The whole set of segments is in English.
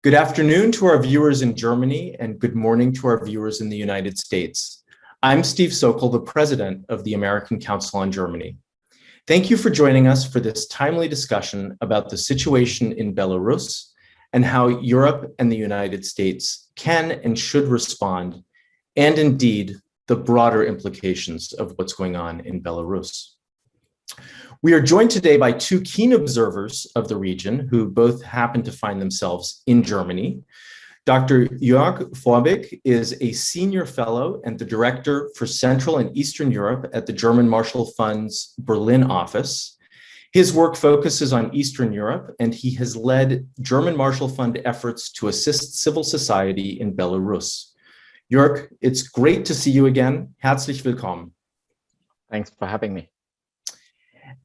Good afternoon to our viewers in Germany and good morning to our viewers in the United States. I'm Steve Sokol, the president of the American Council on Germany. Thank you for joining us for this timely discussion about the situation in Belarus and how Europe and the United States can and should respond, and indeed the broader implications of what's going on in Belarus. We are joined today by two keen observers of the region who both happen to find themselves in Germany. Dr. Jörg Vorbig is a senior fellow and the director for Central and Eastern Europe at the German Marshall Fund's Berlin office. His work focuses on Eastern Europe, and he has led German Marshall Fund efforts to assist civil society in Belarus. Jörg, it's great to see you again. Herzlich willkommen. Thanks for having me.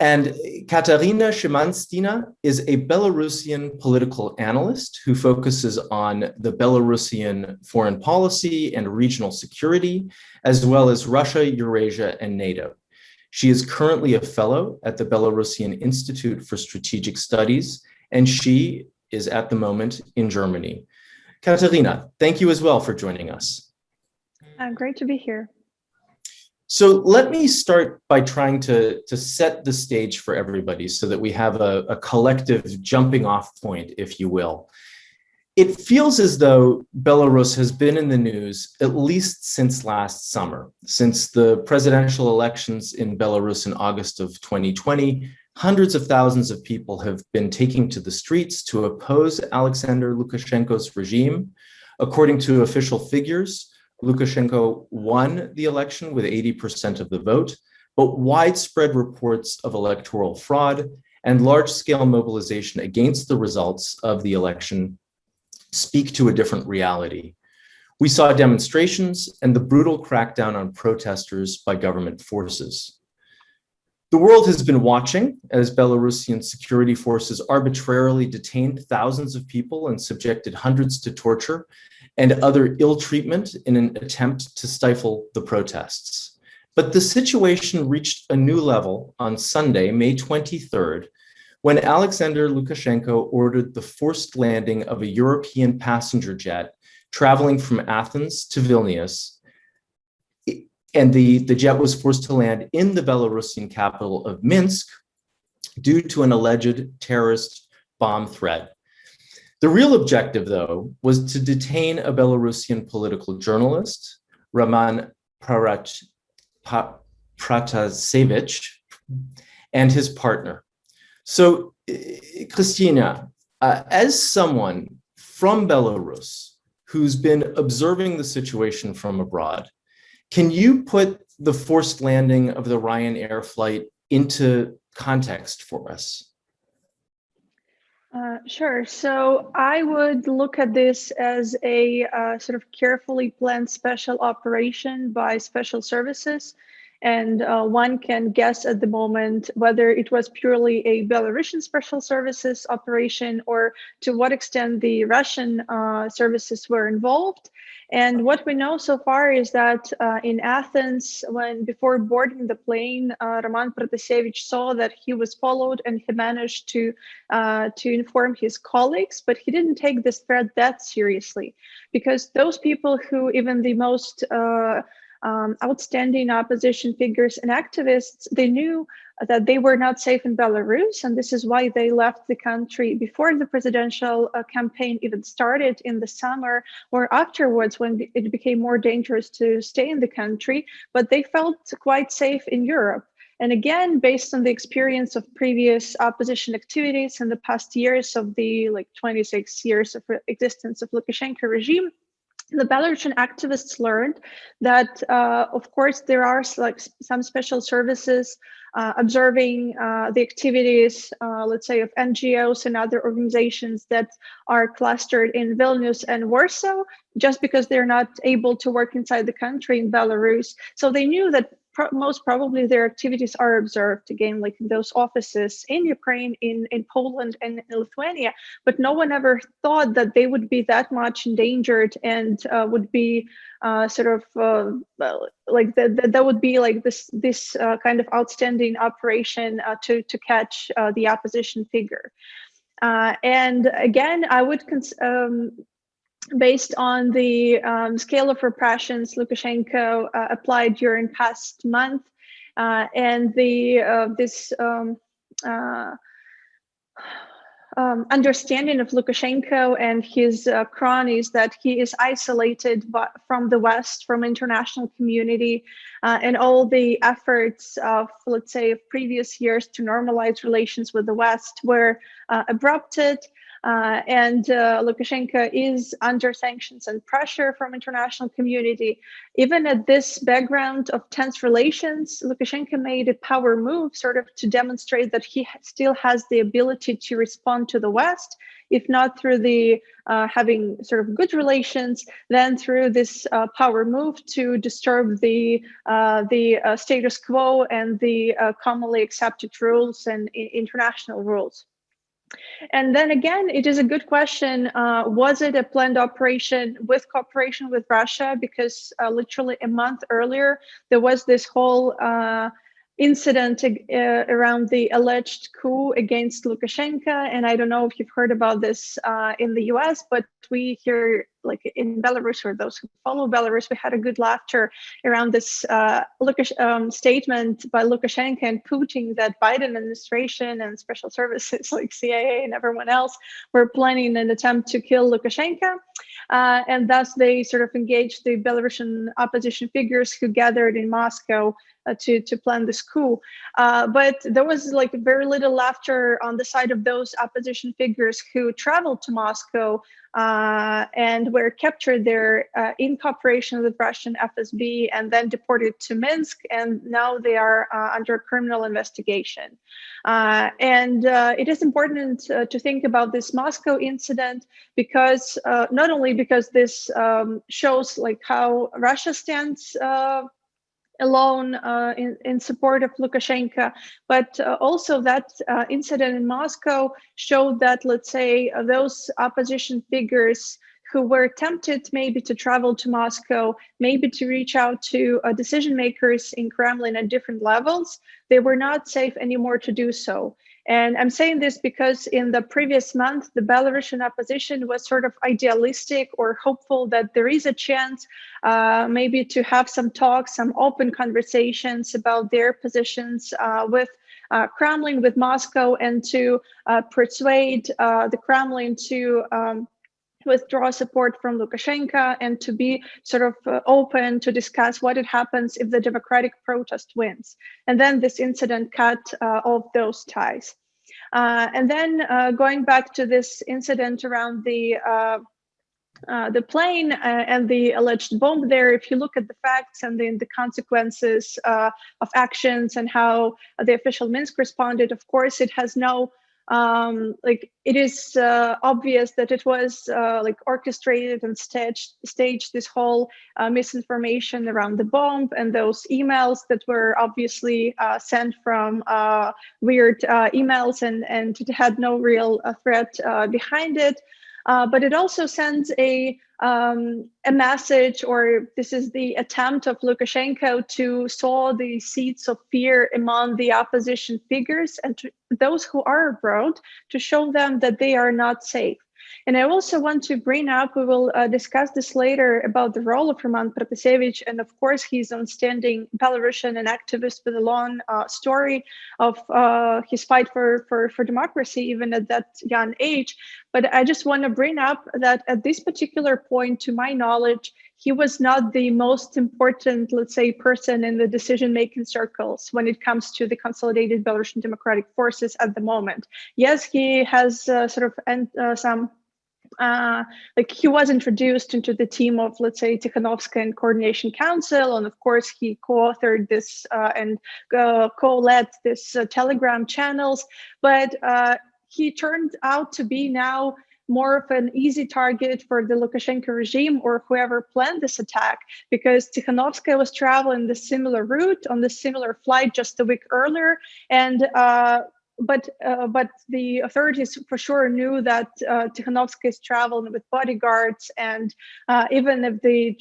And Katarina Szymansztina is a Belarusian political analyst who focuses on the Belarusian foreign policy and regional security, as well as Russia, Eurasia, and NATO. She is currently a fellow at the Belarusian Institute for Strategic Studies, and she is at the moment in Germany. Katarina, thank you as well for joining us. Great to be here. So let me start by trying to set the stage for everybody so that we have a collective jumping off point, if you will. It feels as though Belarus has been in the news at least since last summer. Since the presidential elections in Belarus in August of 2020, hundreds of thousands of people have been taking to the streets to oppose Alexander Lukashenko's regime. According to official figures, Lukashenko won the election with 80% of the vote, but widespread reports of electoral fraud and large-scale mobilization against the results of the election speak to a different reality. We saw demonstrations and the brutal crackdown on protesters by government forces. The world has been watching as Belarusian security forces arbitrarily detained thousands of people and subjected hundreds to torture and other ill treatment in an attempt to stifle the protests. But the situation reached a new level on Sunday, May 23rd, when Alexander Lukashenko ordered the forced landing of a European passenger jet traveling from Athens to Vilnius. And the jet was forced to land in the Belarusian capital of Minsk due to an alleged terrorist bomb threat. The real objective, though, was to detain a Belarusian political journalist, Raman Pratasevich, and his partner. So, Christina, as someone from Belarus who's been observing the situation from abroad, can you put the forced landing of the Ryanair flight into context for us? Sure. So I would look at this as a sort of carefully planned special operation by special services. And one can guess at the moment whether it was purely a Belarusian special services operation or to what extent the Russian services were involved. And what we know so far is that in Athens, before boarding the plane, Raman Pratasevich saw that he was followed, and he managed to inform his colleagues, but he didn't take this threat that seriously, because those people who even the most outstanding opposition figures and activists, they knew that they were not safe in Belarus, and this is why they left the country before the presidential campaign even started in the summer, or afterwards when it became more dangerous to stay in the country, but they felt quite safe in Europe. And again, based on the experience of previous opposition activities in the past years of the 26 years of existence of Lukashenko regime, the Belarusian activists learned that, of course, there are some special services observing the activities, let's say, of NGOs and other organizations that are clustered in Vilnius and Warsaw, just because they're not able to work inside the country in Belarus. So they knew that most probably their activities are observed, again, like those offices in Ukraine, in Poland, and in Lithuania, but no one ever thought that they would be that much endangered and would be that would be like this kind of outstanding operation to catch the opposition figure. And again, I would based on the scale of repressions Lukashenko applied during past month, and this understanding of Lukashenko and his cronies, that he is isolated from the West, from international community, and all the efforts of, let's say, of previous years to normalize relations with the West were abrupted. And Lukashenko is under sanctions and pressure from international community. Even at this background of tense relations, Lukashenko made a power move sort of to demonstrate that he still has the ability to respond to the West, if not through the having sort of good relations, then through this power move to disturb the status quo and the commonly accepted rules and international rules. And then again, it is a good question. Was it a planned operation with cooperation with Russia? Because literally a month earlier, there was this whole incident around the alleged coup against Lukashenko. And I don't know if you've heard about this in the US, but we here, like in Belarus, or those who follow Belarus, we had a good laughter around this statement by Lukashenko and Putin that Biden administration and special services like CIA and everyone else were planning an attempt to kill Lukashenko. And thus they sort of engaged the Belarusian opposition figures who gathered in Moscow to plan this coup. But there was like very little laughter on the side of those opposition figures who traveled to Moscow and were captured there in cooperation with Russian FSB and then deported to Minsk. And now they are under criminal investigation. And it is important to think about this Moscow incident because not only because this shows like how Russia stands alone in support of Lukashenko, but also that incident in Moscow showed that, let's say, those opposition figures who were tempted maybe to travel to Moscow, maybe to reach out to decision makers in Kremlin at different levels, they were not safe anymore to do so. And I'm saying this because in the previous month, the Belarusian opposition was sort of idealistic or hopeful that there is a chance maybe to have some talks, some open conversations about their positions with Kremlin, with Moscow, and to persuade the Kremlin to withdraw support from Lukashenko and to be sort of open to discuss what happens if the democratic protest wins. And then this incident cut off those ties. And then going back to this incident around the plane and the alleged bomb there, if you look at the facts and then the consequences of actions and how the official Minsk responded, of course, it has no like it is obvious that it was like orchestrated and staged this whole misinformation around the bomb and those emails that were obviously sent from weird emails, and it had no real threat behind it. But it also sends a message, or this is the attempt of Lukashenko to sow the seeds of fear among the opposition figures and to those who are abroad, to show them that they are not safe. And I also want to bring up, we will discuss this later, about the role of Raman Pratasevich. And of course, he's an outstanding Belarusian and activist with a long story of his fight for democracy, even at that young age. But I just want to bring up that at this particular point, to my knowledge, he was not the most important, let's say, person in the decision-making circles when it comes to the consolidated Belarusian democratic forces at the moment. Yes, he has sort of some like he was introduced into the team of, let's say, Tikhanovskaya and Coordination Council, and of course he co-authored this and co-led this Telegram channels, but he turned out to be now more of an easy target for the Lukashenko regime or whoever planned this attack, because Tikhanovskaya was traveling the similar route on the similar flight just a week earlier, and but the authorities for sure knew that Tikhanovskaya is traveling with bodyguards, and even if the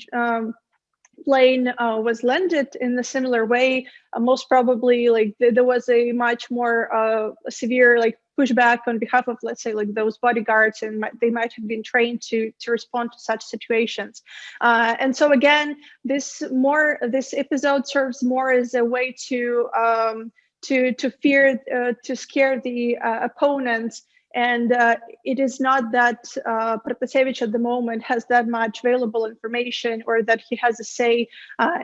plane was landed in a similar way, most probably like there was a much more severe like push back on behalf of, let's say, like those bodyguards, and they might have been trained to respond to such situations. And so again, this episode serves more as a way to scare the opponents. And it is not that Pratasevich at the moment has that much available information, or that he has a say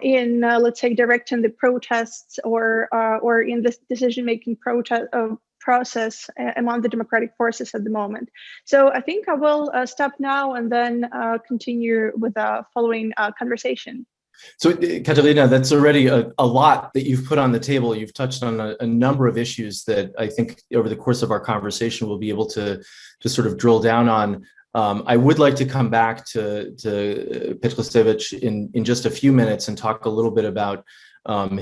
in, let's say, directing the protests or in the decision-making process among the democratic forces at the moment. So I think I will stop now and then continue with the following conversation. So, Katerina, that's already a lot that you've put on the table. You've touched on a number of issues that I think over the course of our conversation we'll be able to sort of drill down on. I would like to come back to Pratasevich in just a few minutes and talk a little bit about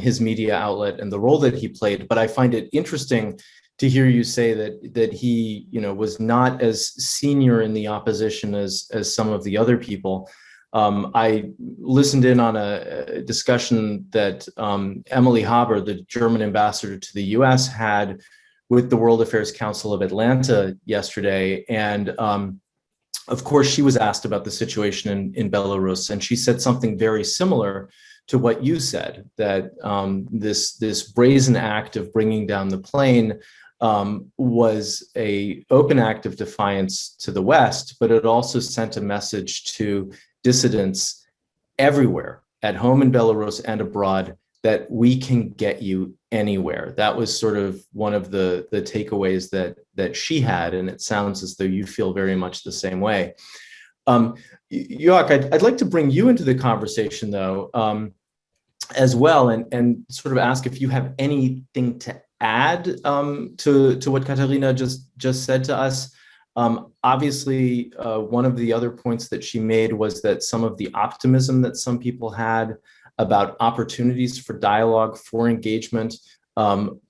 his media outlet and the role that he played. But I find it interesting to hear you say that he, was not as senior in the opposition as some of the other people. I listened in on a discussion that Emily Haber, the German ambassador to the US, had with the World Affairs Council of Atlanta yesterday. And of course, she was asked about the situation in Belarus, and she said something very similar to what you said, that this brazen act of bringing down the plane was an open act of defiance to the West, but it also sent a message to dissidents everywhere, at home in Belarus and abroad, that we can get you anywhere. That was sort of one of the takeaways that she had, and it sounds as though you feel very much the same way. Joach, I'd like to bring you into the conversation, though, as well, and sort of ask if you have anything to add to what Katerina just said to us. Obviously, one of the other points that she made was that some of the optimism that some people had about opportunities for dialogue, for engagement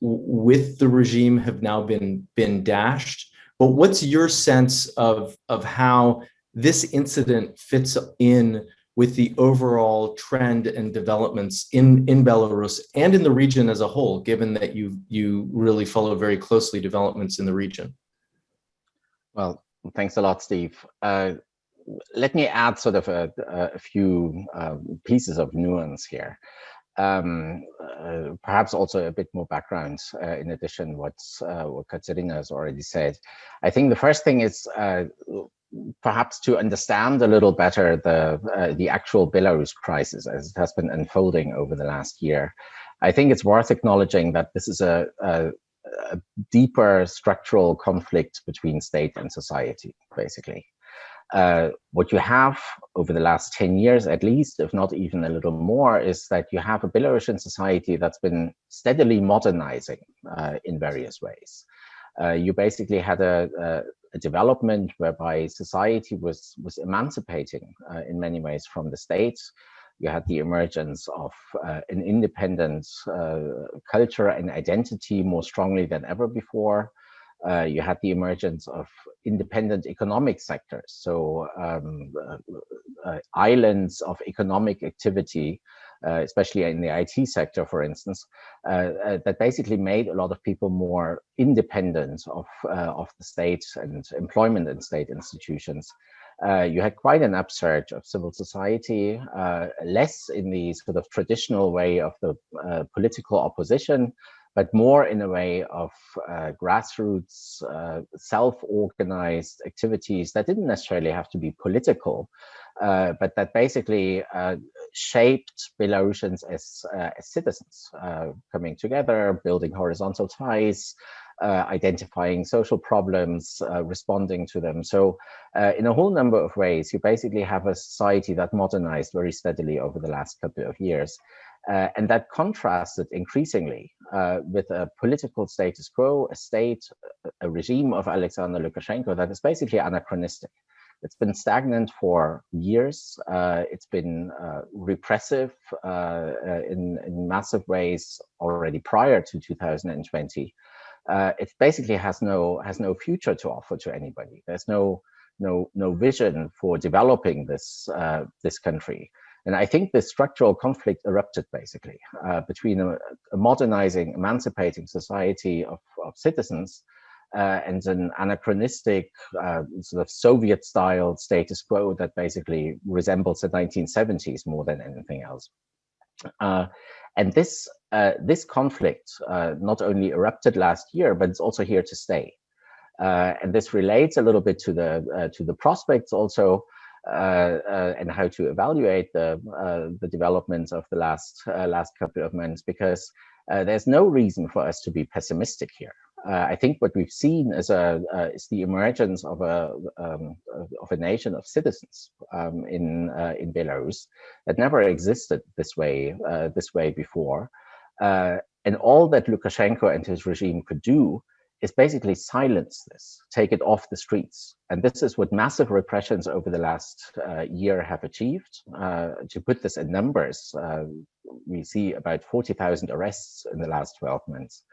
with the regime have now been dashed. But what's your sense of how this incident fits in with the overall trend and developments in Belarus and in the region as a whole, given that you really follow very closely developments in the region? Well, thanks a lot, Steve. Let me add sort of a few pieces of nuance here. Perhaps also a bit more background in addition what Katerina has already said. I think the first thing is perhaps to understand a little better the actual Belarus crisis as it has been unfolding over the last year. I think it's worth acknowledging that this is a deeper structural conflict between state and society, basically. What you have over the last 10 years, at least, if not even a little more, is that you have a Belarusian society that's been steadily modernizing in various ways. You basically had a development whereby society was emancipating in many ways from the state. You had the emergence of an independent culture and identity more strongly than ever before. You had the emergence of independent economic sectors, so islands of economic activity, especially in the IT sector, for instance, that basically made a lot of people more independent of the state and employment in state institutions. You had quite an upsurge of civil society, less in the sort of traditional way of the political opposition, but more in a way of grassroots, self-organized activities that didn't necessarily have to be political, but that basically shaped Belarusians as citizens, coming together, building horizontal ties, identifying social problems, responding to them. So in a whole number of ways, you basically have a society that modernized very steadily over the last couple of years. And that contrasted increasingly with a political status quo, a regime of Alexander Lukashenko that is basically anachronistic. It's been stagnant for years. It's been repressive in massive ways already prior to 2020. It basically has no future to offer to anybody. There's no vision for developing this country. And I think this structural conflict erupted basically between a modernizing, emancipating society of citizens and an anachronistic sort of Soviet-style status quo that basically resembles the 1970s more than anything else. And this conflict not only erupted last year, but it's also here to stay. And this relates a little bit to the prospects also, and how to evaluate the developments of the last couple of months, because there's no reason for us to be pessimistic here. I think what we've seen is the emergence of a nation of citizens in Belarus that never existed this way before, and all that Lukashenko and his regime could do is basically silence this, take it off the streets. And this is what massive repressions over the last year have achieved. To put this in numbers, we see about 40,000 arrests in the last 12 months.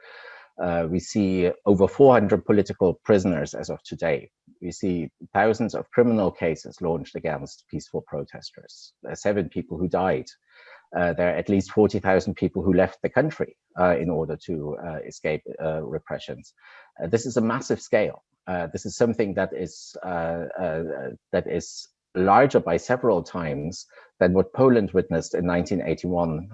We see over 400 political prisoners as of today. We see thousands of criminal cases launched against peaceful protesters. There are 7 people who died. There are at least 40,000 people who left the country in order to escape repressions. This is a massive scale. This is something that is larger by several times than what Poland witnessed in 1981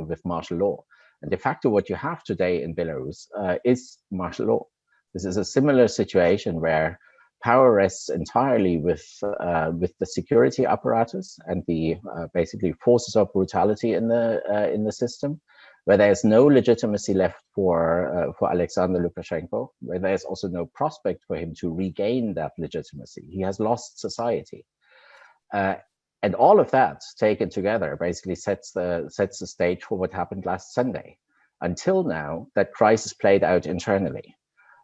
with martial law. And de facto, what you have today in Belarus is martial law. This is a similar situation where power rests entirely with the security apparatus and the basically forces of brutality in the system, where there's no legitimacy left for Alexander Lukashenko, where there's also no prospect for him to regain that legitimacy. He has lost society. And all of that taken together basically sets the stage for what happened last Sunday. Until now, that crisis played out internally.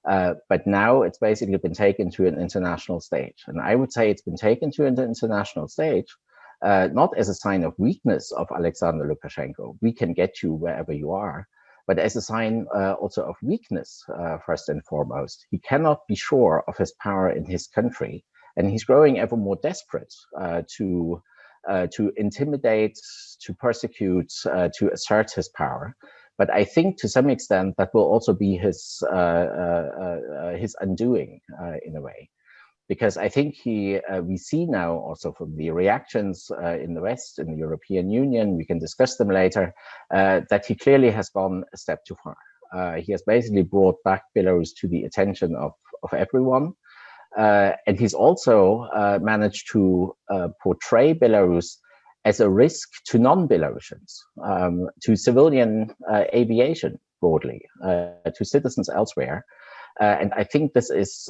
But now it's basically been taken to an international stage. And I would say it's been taken to an international stage, not as a sign of weakness of Alexander Lukashenko, we can get you wherever you are, but as a sign also of weakness, first and foremost. He cannot be sure of his power in his country, and he's growing ever more desperate to intimidate, to persecute, to assert his power. But I think to some extent that will also be his undoing in a way, because I think we see now also from the reactions in the West, in the European Union, we can discuss them later, that he clearly has gone a step too far. He has basically brought back Belarus to the attention of everyone. And he's also managed to portray Belarus as a risk to non-Belarusians, to civilian aviation broadly, to citizens elsewhere. And I think this is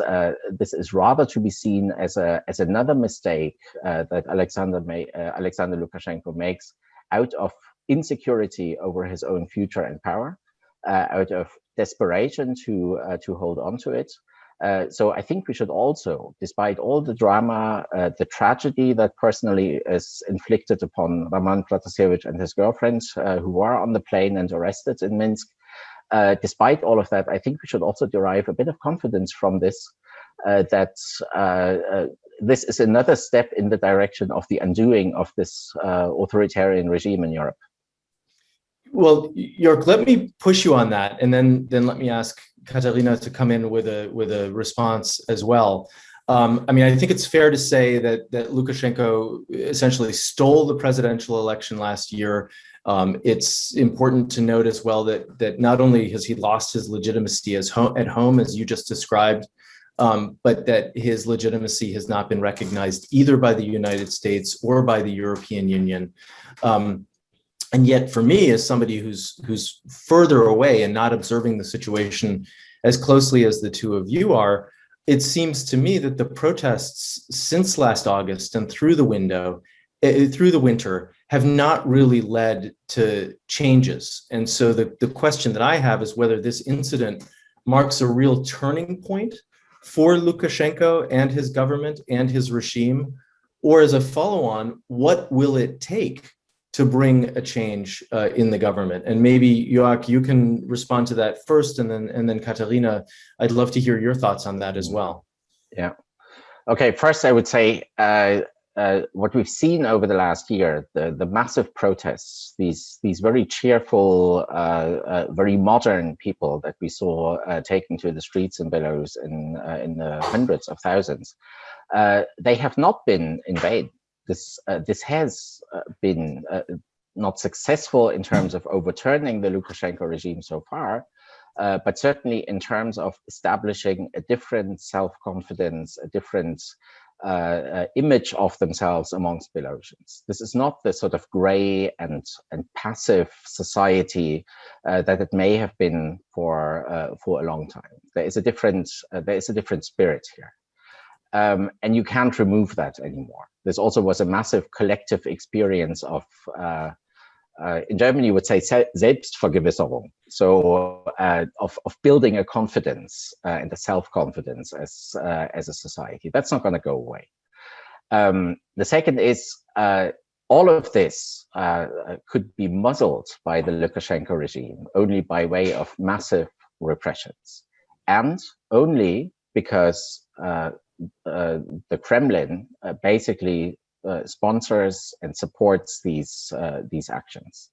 rather to be seen as another mistake that Alexander Lukashenko makes out of insecurity over his own future and power, out of desperation to hold on to it. So I think we should also, despite all the drama, the tragedy that personally is inflicted upon Raman Pratasevich and his girlfriend, who were on the plane and arrested in Minsk, despite all of that, I think we should also derive a bit of confidence from this, that this is another step in the direction of the undoing of this authoritarian regime in Europe. Well, Jörg, let me push you on that, and then let me ask Katarina to come in with a response as well. I mean, I think it's fair to say that Lukashenko essentially stole the presidential election last year. It's important to note as well that not only has he lost his legitimacy at home, as you just described, but that his legitimacy has not been recognized either by the United States or by the European Union. And yet, for me, as somebody who's further away and not observing the situation as closely as the two of you are, it seems to me that the protests since last August and through the winter have not really led to changes. And so the question that I have is whether this incident marks a real turning point for Lukashenko and his government and his regime, or as a follow-on, what will it take to bring a change in the government? And maybe, Jörg, you can respond to that first, and then Katarina, I'd love to hear your thoughts on that as well. Yeah. Okay, first I would say what we've seen over the last year, the massive protests, these very cheerful, very modern people that we saw taking to the streets in Belarus in the hundreds of thousands, they have not been in vain. This has been not successful in terms of overturning the Lukashenko regime so far, but certainly in terms of establishing a different self-confidence, a different image of themselves amongst Belarusians. This is not the sort of gray and passive society that it may have been for a long time. There is a different spirit here. And you can't remove that anymore. This also was a massive collective experience of, in Germany you would say Selbstvergewisserung, so of building a confidence and a self-confidence as a society. That's not going to go away. The second is all of this could be muzzled by the Lukashenko regime only by way of massive repressions, and only because the Kremlin basically sponsors and supports these actions.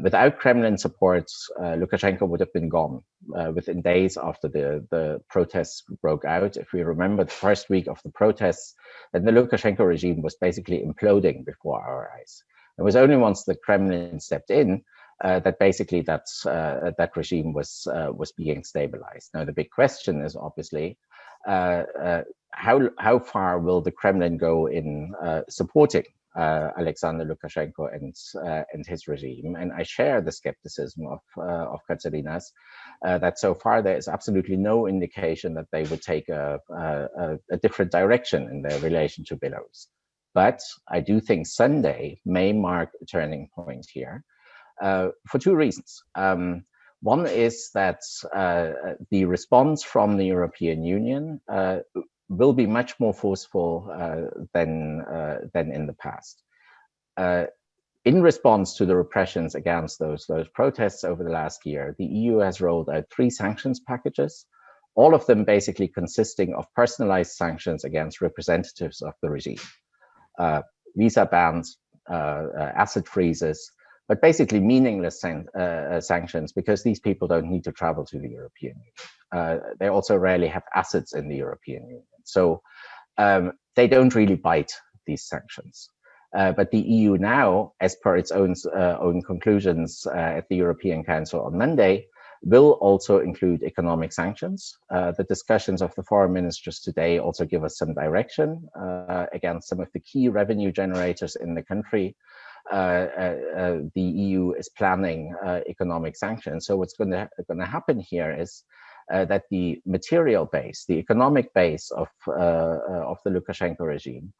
Without Kremlin support, Lukashenko would have been gone within days after the protests broke out. If we remember the first week of the protests, then the Lukashenko regime was basically imploding before our eyes. It was only once the Kremlin stepped in that basically that regime was being stabilized. Now the big question is obviously how far will the Kremlin go in supporting Alexander Lukashenko and his regime? And I share the skepticism of Katerina's that so far there is absolutely no indication that they would take a different direction in their relation to Belarus. But I do think Sunday may mark a turning point here for two reasons. One is that the response from the European Union will be much more forceful than in the past. In response to the repressions against those protests over the last year, the EU has rolled out 3 sanctions packages, all of them basically consisting of personalized sanctions against representatives of the regime. Visa bans, asset freezes, but basically meaningless sanctions because these people don't need to travel to the European Union. They also rarely have assets in the European Union. So they don't really bite, these sanctions. But the EU now, as per its own conclusions at the European Council on Monday, will also include economic sanctions. The discussions of the foreign ministers today also give us some direction against some of the key revenue generators in the country. The EU is planning economic sanctions. So what's going to happen here is that the material base, the economic base of the Lukashenko regime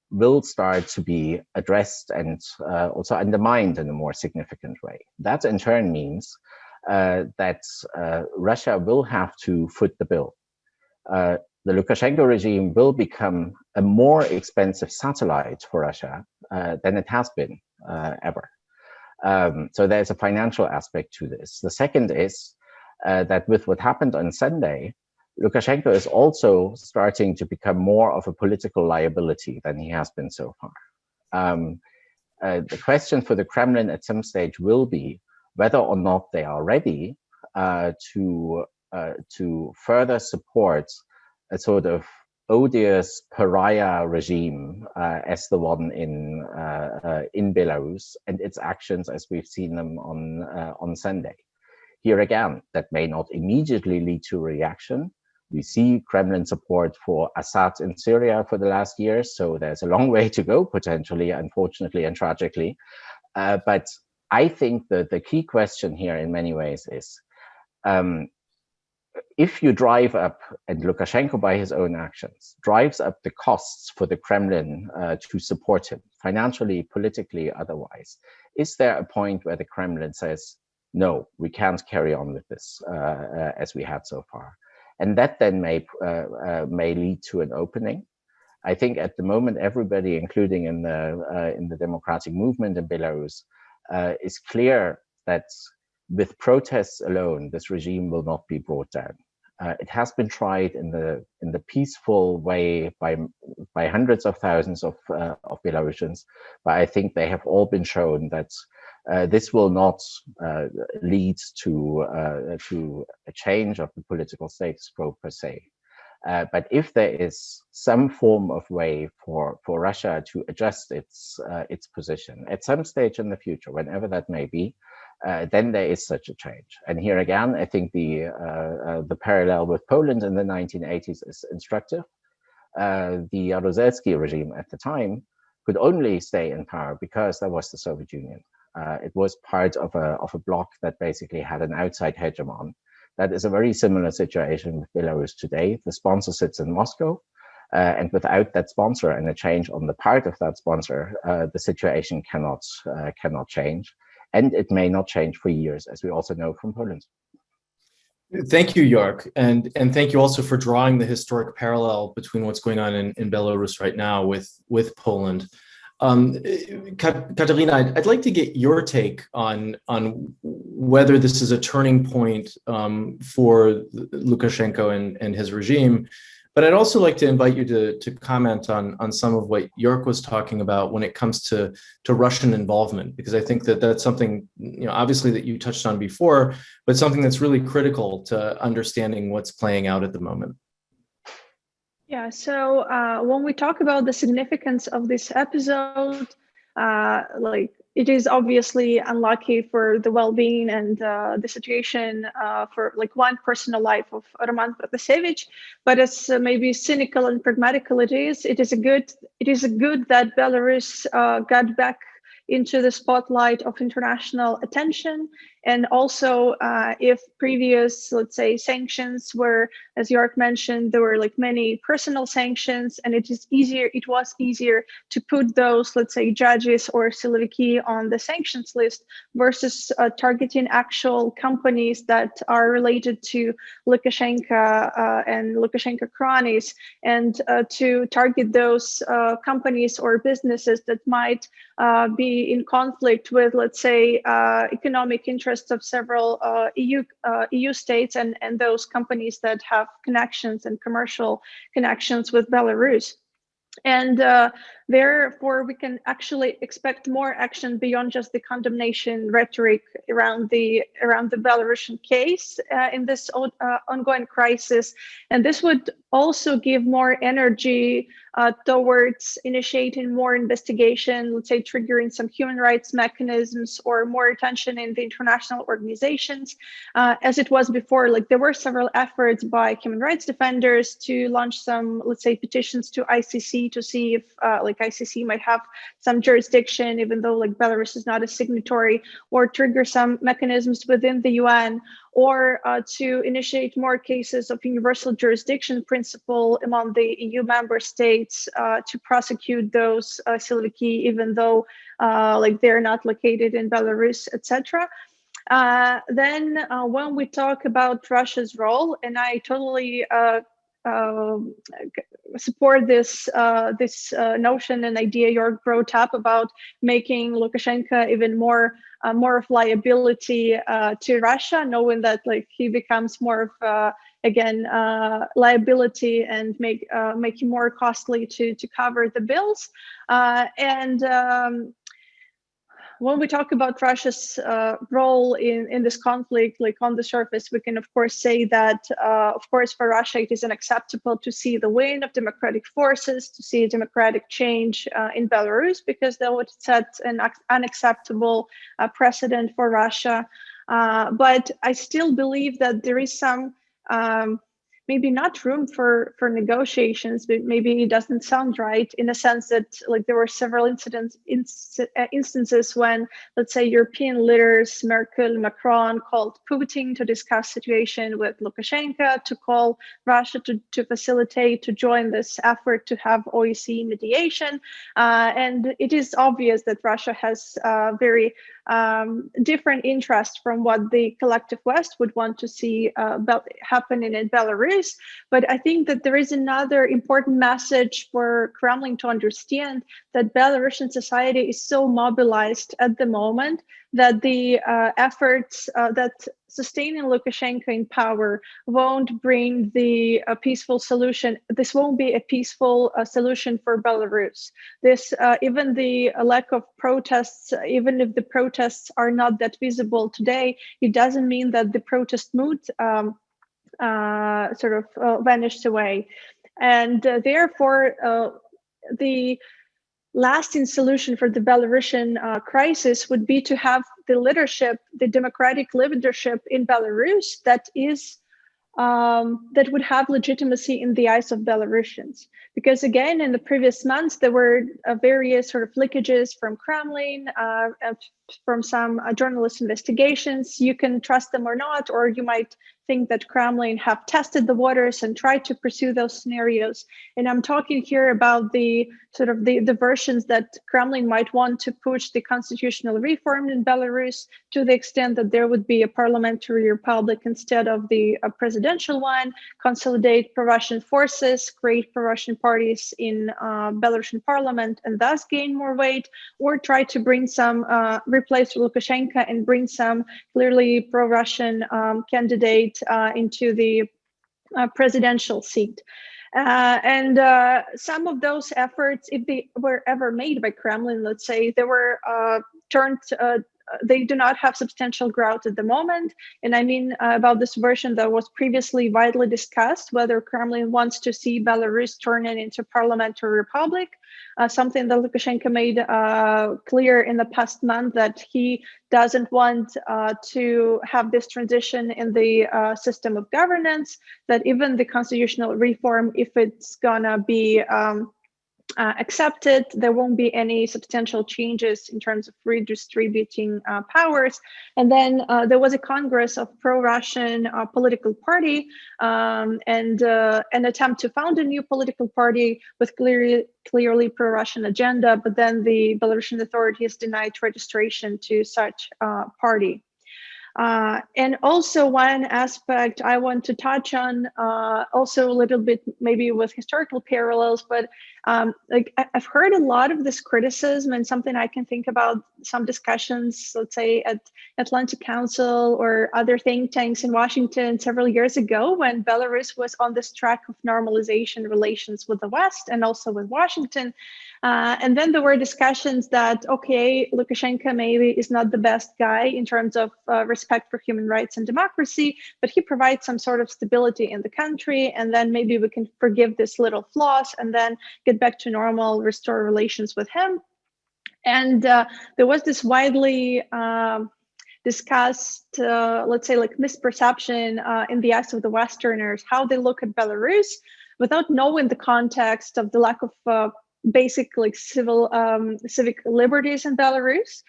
will start to be addressed and also undermined in a more significant way. That in turn means that Russia will have to foot the bill. The Lukashenko regime will become a more expensive satellite for Russia than it has been ever. So there's a financial aspect to this. The second is that with what happened on Sunday, Lukashenko is also starting to become more of a political liability than he has been so far. The question for the Kremlin at some stage will be whether or not they are ready to further support a sort of odious pariah regime as the one in Belarus and its actions as we've seen them on Sunday. Here again, that may not immediately lead to a reaction. We see Kremlin support for Assad in Syria for the last year, so there's a long way to go potentially, unfortunately and tragically. But I think that the key question here in many ways is if you drive up, and Lukashenko by his own actions, drives up the costs for the Kremlin to support him, financially, politically, otherwise, is there a point where the Kremlin says, no, we can't carry on with this as we had so far? And that then may lead to an opening. I think at the moment, everybody, including in the democratic movement in Belarus, is clear that with protests alone, this regime will not be brought down. It has been tried in the peaceful way by hundreds of thousands of Belarusians, but I think they have all been shown that this will not lead to a change of the political status quo per se. But if there is some form of way for Russia to adjust its position at some stage in the future, whenever that may be, then there is such a change. And here again, I think the parallel with Poland in the 1980s is instructive. The Jaruzelski regime at the time could only stay in power because there was the Soviet Union. It was part of a bloc that basically had an outside hegemon. That is a very similar situation with Belarus today. The sponsor sits in Moscow, and without that sponsor and a change on the part of that sponsor, the situation cannot change, and it may not change for years, as we also know from Poland. Thank you, York, and thank you also for drawing the historic parallel between what's going on in Belarus right now with Poland. Katerina, I'd like to get your take on whether this is a turning point for Lukashenko and his regime, but I'd also like to invite you to comment on some of what York was talking about when it comes to Russian involvement, because I think that's something, obviously that you touched on before, but something that's really critical to understanding what's playing out at the moment. Yeah, so when we talk about the significance of this episode, it is obviously unlucky for the well-being and the situation for one personal life of Raman Pratasevich, but as maybe cynical and pragmatical it is a good that Belarus got back into the spotlight of international attention. And also, if previous, let's say, sanctions were, as York mentioned, there were many personal sanctions, and it was easier to put those, let's say, judges or siloviki on the sanctions list versus targeting actual companies that are related to Lukashenko and Lukashenko cronies, and to target those companies or businesses that might be in conflict with, let's say, economic interests of several EU states and those companies that have connections and commercial connections with Belarus. And therefore, we can actually expect more action beyond just the condemnation rhetoric around the Belarusian case in this ongoing crisis. And this would also give more energy towards initiating more investigation, let's say triggering some human rights mechanisms or more attention in the international organizations. As it was before, there were several efforts by human rights defenders to launch some, let's say, petitions to ICC to see if ICC might have some jurisdiction, even though Belarus is not a signatory, or trigger some mechanisms within the UN, or to initiate more cases of universal jurisdiction principle among the EU member states to prosecute those siloviki, even though they're not located in Belarus, etc. Then when we talk about Russia's role, and I totally support this notion and idea York brought up about making Lukashenko even more of liability to Russia, knowing that he becomes more of liability and make him more costly to cover the bills. When we talk about Russia's role in this conflict, on the surface, we can of course say that, of course, for Russia, it is unacceptable to see the win of democratic forces, to see a democratic change in Belarus, because that would set an unacceptable precedent for Russia. But I still believe that there is some maybe not room for negotiations, but maybe it doesn't sound right, in a sense that there were several instances when, let's say, European leaders, Merkel, Macron, called Putin to discuss situation with Lukashenko, to call Russia to facilitate, to join this effort to have OSCE mediation. And it is obvious that Russia has very different interests from what the collective West would want to see happening in Belarus. But I think that there is another important message for Kremlin to understand, that Belarusian society is so mobilized at the moment that the efforts that sustaining Lukashenko in power won't bring the peaceful solution. This won't be a peaceful solution for Belarus. This, even the lack of protests, even if the protests are not that visible today, it doesn't mean that the protest mood vanished away. And therefore, the lasting solution for the Belarusian crisis would be to have the leadership, the democratic leadership in Belarus that is that would have legitimacy in the eyes of Belarusians. Because again, in the previous months, there were various sort of leakages from Kremlin, from some journalist investigations. You can trust them or not, or you might think that Kremlin have tested the waters and tried to pursue those scenarios. And I'm talking here about the sort of the versions that Kremlin might want to push the constitutional reform in Belarus to the extent that there would be a parliamentary republic instead of the presidential one, consolidate pro-Russian forces, create pro-Russian parties in Belarusian parliament and thus gain more weight, or try to bring some, replace Lukashenko and bring some clearly pro-Russian candidate into the presidential seat. And some of those efforts, if they were ever made by Kremlin, let's say, they were turned, they do not have substantial ground at the moment. And I mean about this version that was previously widely discussed, whether Kremlin wants to see Belarus turning into parliamentary republic, something that Lukashenko made clear in the past month, that he doesn't want to have this transition in the system of governance, that even the constitutional reform, if it's gonna be accepted, there won't be any substantial changes in terms of redistributing powers. And then there was a congress of pro-Russian political party and an attempt to found a new political party with clearly pro-Russian agenda, but then the Belarusian authorities denied registration to such party. And also one aspect I want to touch on, also a little bit maybe with historical parallels, but like I've heard a lot of this criticism, and something I can think about some discussions, let's say at Atlantic Council or other think tanks in Washington several years ago, when Belarus was on this track of normalization relations with the West and also with Washington. And then there were discussions that, okay, Lukashenko maybe is not the best guy in terms of respect for human rights and democracy, but he provides some sort of stability in the country, and then maybe we can forgive this little flaws and then get back to normal, restore relations with him. And there was this widely discussed, let's say, like misperception in the eyes of the Westerners, how they look at Belarus without knowing the context of the lack of basic like civic liberties in Belarus.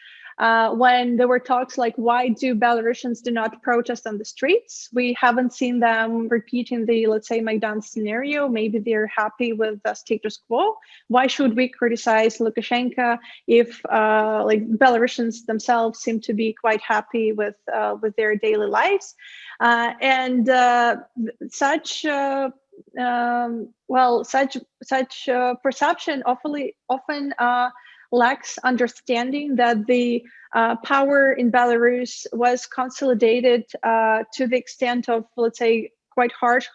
When there were talks like, why do Belarusians do not protest on the streets? We haven't seen them repeating the, let's say, Maidan scenario. Maybe they're happy with the status quo. Why should we criticize Lukashenko if like Belarusians themselves seem to be quite happy with their daily lives? And such such perception often lacks understanding that the power in Belarus was consolidated to the extent of, let's say, quite harsh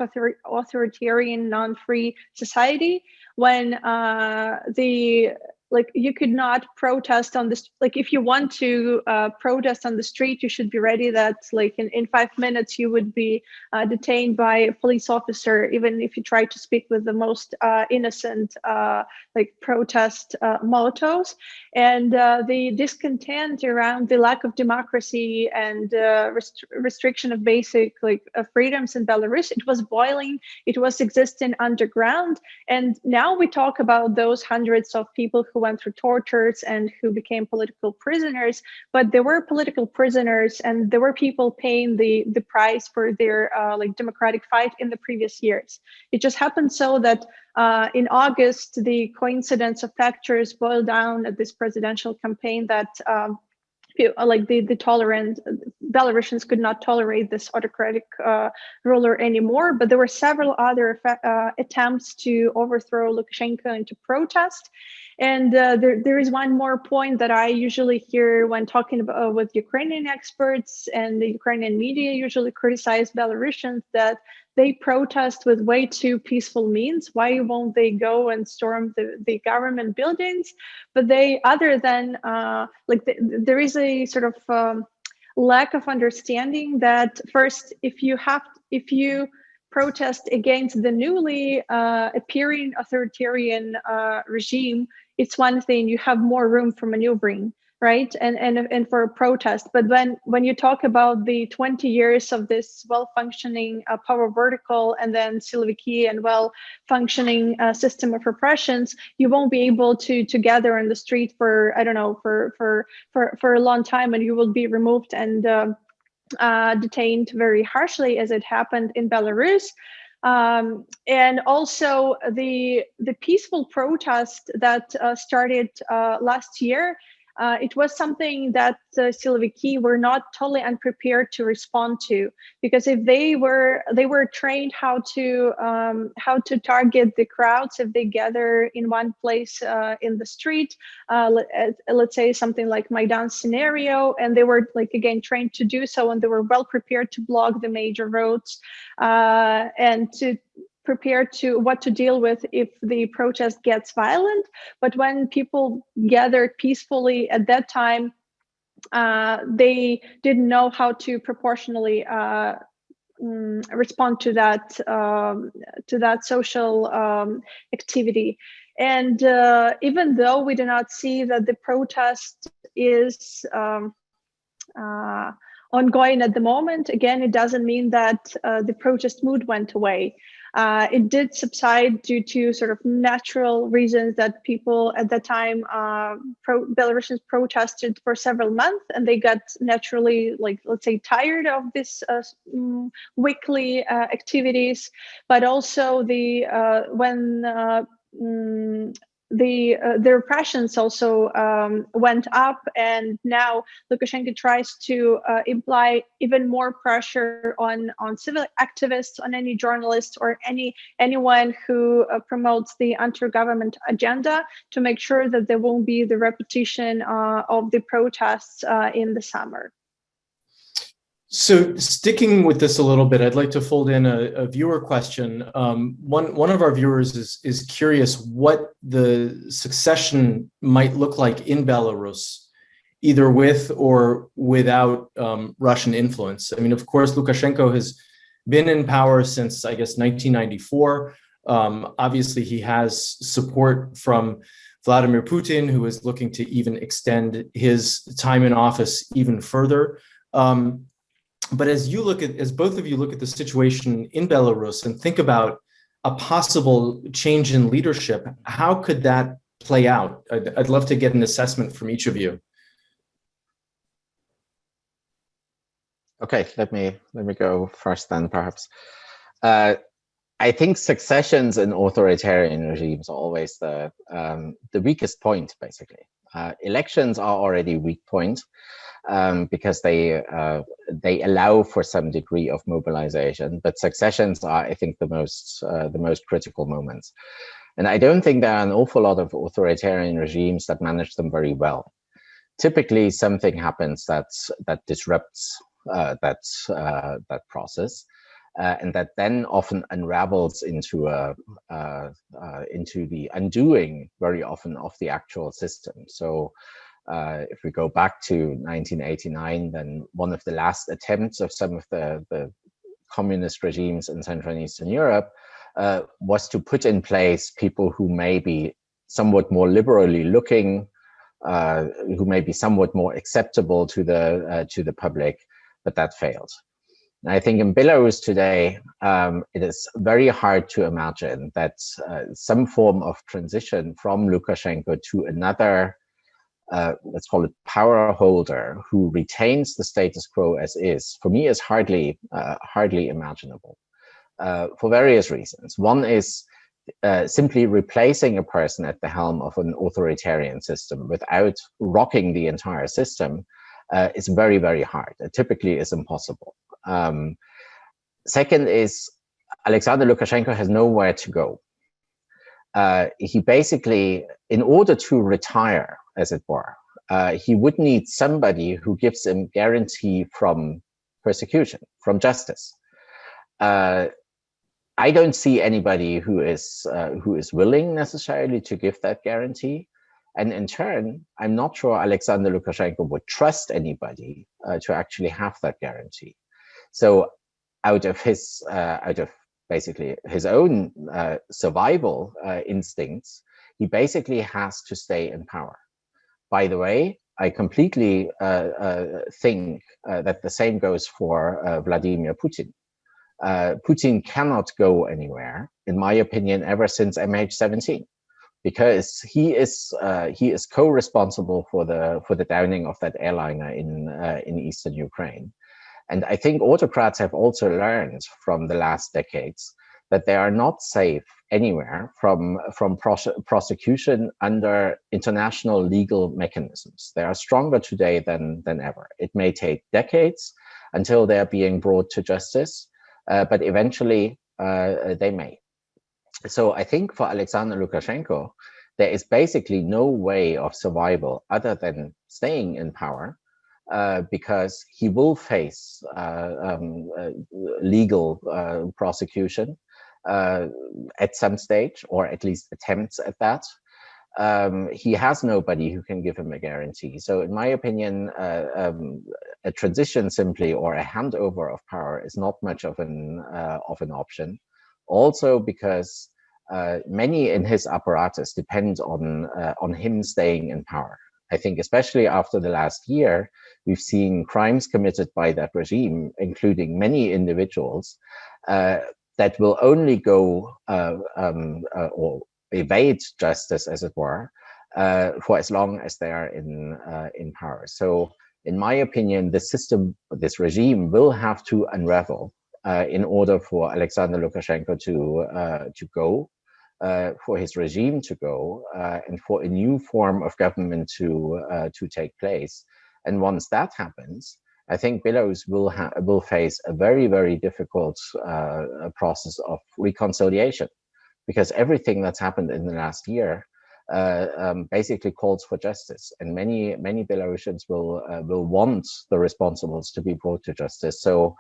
authoritarian non-free society, when like you could not protest on this. Like if you want to protest on the street, you should be ready that like in 5 minutes you would be detained by a police officer, even if you try to speak with the most innocent like protest mottos. And the discontent around the lack of democracy and restriction of basic like freedoms in Belarus, it was boiling, it was existing underground. And now we talk about those hundreds of people who went through tortures and who became political prisoners, but there were political prisoners and there were people paying the price for their like democratic fight in the previous years. It just happened so that in August, the coincidence of factors boiled down at this presidential campaign that like the tolerant Belarusians could not tolerate this autocratic ruler anymore. But there were several other attempts to overthrow Lukashenko and to protest. And there is one more point that I usually hear when talking about with Ukrainian experts, and the Ukrainian media usually criticize Belarusians that they protest with way too peaceful means. Why won't they go and storm the government buildings? But they, other than there is a sort of lack of understanding that first, if you protest against the newly appearing authoritarian regime, it's one thing, you have more room for maneuvering, right? And for a protest. But when you talk about the 20 years of this well-functioning power vertical, and then Siloviki and well-functioning system of repressions, you won't be able to gather on the street for, I don't know, for a long time, and you will be removed and detained very harshly, as it happened in Belarus. And also the peaceful protest that started last year, it was something that Siloviki were not totally unprepared to respond to, because if they were trained how to target the crowds if they gather in one place in the street, let's say something like Maidan scenario, and they were trained to do so, and they were well prepared to block the major roads and to prepare to what to deal with if the protest gets violent. But when people gathered peacefully at that time, they didn't know how to proportionally respond to that social activity. And even though we do not see that the protest is ongoing at the moment, again, it doesn't mean that the protest mood went away. It did subside due to sort of natural reasons that people at that time, Belarusians protested for several months, and they got naturally, let's say, tired of this weekly activities. But also the repressions also went up, and now Lukashenko tries to imply even more pressure on civil activists, on any journalists or anyone who promotes the anti-government agenda, to make sure that there won't be the repetition of the protests in the summer. So sticking with this a little bit, I'd like to fold in a viewer question. One of our viewers is curious what the succession might look like in Belarus, either with or without Russian influence. I mean, of course, Lukashenko has been in power since, I guess, 1994. Obviously, he has support from Vladimir Putin, who is looking to even extend his time in office even further. But as both of you look at the situation in Belarus and think about a possible change in leadership, how could that play out? I'd love to get an assessment from each of you. Okay, let me go first then, perhaps. I think successions in authoritarian regimes are always the weakest point, basically. Elections are already weak point. Because they allow for some degree of mobilization, but successions are, I think, the most critical moments. And I don't think there are an awful lot of authoritarian regimes that manage them very well. Typically, something happens that disrupts that process, and that then often unravels into the undoing very often of the actual system. So. If we go back to 1989, then one of the last attempts of some of the communist regimes in Central and Eastern Europe was to put in place people who may be somewhat more liberally looking, who may be somewhat more acceptable to the public, but that failed. And I think in Belarus today, it is very hard to imagine that some form of transition from Lukashenko to another let's call it power holder who retains the status quo as is, for me, is hardly imaginable for various reasons. One is simply replacing a person at the helm of an authoritarian system without rocking the entire system is very, very hard. It typically is impossible. Second is Alexander Lukashenko has nowhere to go. He basically, in order to retire, as it were, he would need somebody who gives him guarantee from persecution, from justice. I don't see anybody who is willing necessarily to give that guarantee. And in turn, I'm not sure Alexander Lukashenko would trust anybody to actually have that guarantee. So out of basically his own survival instincts, he basically has to stay in power. By the way, I completely think that the same goes for Vladimir Putin. Putin cannot go anywhere, in my opinion, ever since MH17, because he is co-responsible for the downing of that airliner in eastern Ukraine. And I think autocrats have also learned from the last decades that they are not safe anywhere from prosecution under international legal mechanisms. They are stronger today than ever. It may take decades until they're being brought to justice, but eventually they may. So I think for Alexander Lukashenko, there is basically no way of survival other than staying in power, because he will face legal prosecution at some stage, or at least attempts at that. He has nobody who can give him a guarantee. So in my opinion, a transition simply, or a handover of power, is not much of an option. Also because many in his apparatus depend on him staying in power. I think especially after the last year, we've seen crimes committed by that regime, including many individuals, that will only go or evade justice, as it were, for as long as they are in power. So in my opinion, the system, this regime, will have to unravel in order for Alexander Lukashenko to go, for his regime to go, and for a new form of government to take place. And once that happens, I think Belarus will face a very, very difficult process of reconciliation, because everything that's happened in the last year basically calls for justice, and many Belarusians will want the responsibles to be brought to justice. So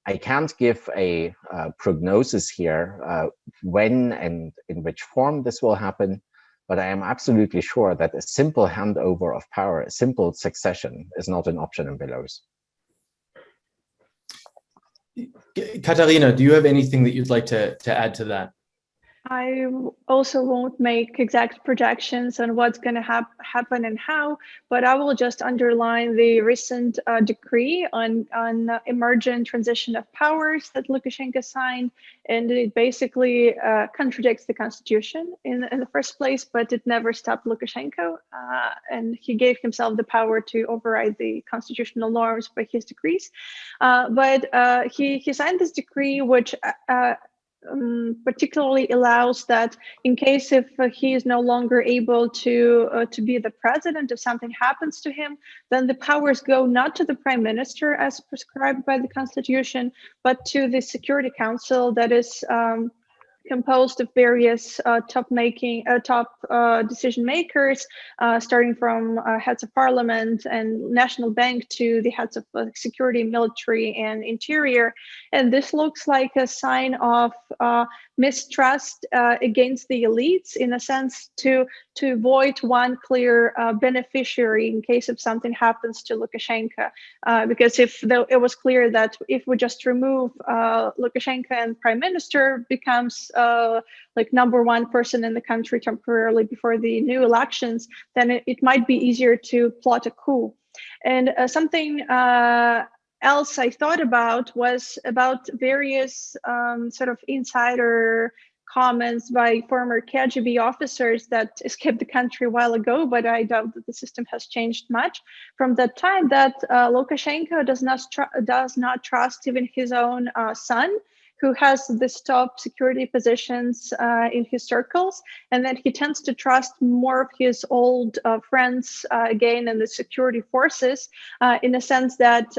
I can't give a prognosis here when and in which form this will happen, but I am absolutely sure that a simple handover of power, a simple succession, is not an option in Belarus. Katarina, do you have anything that you'd like to add to that? I also won't make exact projections on what's going to happen and how, but I will just underline the recent decree on emergent transition of powers that Lukashenko signed, and it basically contradicts the constitution in the first place, but it never stopped Lukashenko, and he gave himself the power to override the constitutional norms by his decrees. But he signed this decree, which particularly allows that in case if he is no longer able to be the president, if something happens to him, then the powers go not to the prime minister as prescribed by the constitution, but to the Security Council that is composed of various top decision makers, starting from heads of parliament and national bank to the heads of security, military, and interior. And this looks like a sign of mistrust against the elites, in a sense to avoid one clear beneficiary in case if something happens to Lukashenko. Because it was clear that if we just remove Lukashenko, and prime minister becomes like #1 person in the country temporarily before the new elections, then it might be easier to plot a coup. And something else I thought about was about various sort of insider comments by former KGB officers that escaped the country a while ago, but I doubt that the system has changed much from that time, that Lukashenko does not trust even his own son, who has this top security positions in his circles, and that he tends to trust more of his old friends again in the security forces, in a sense that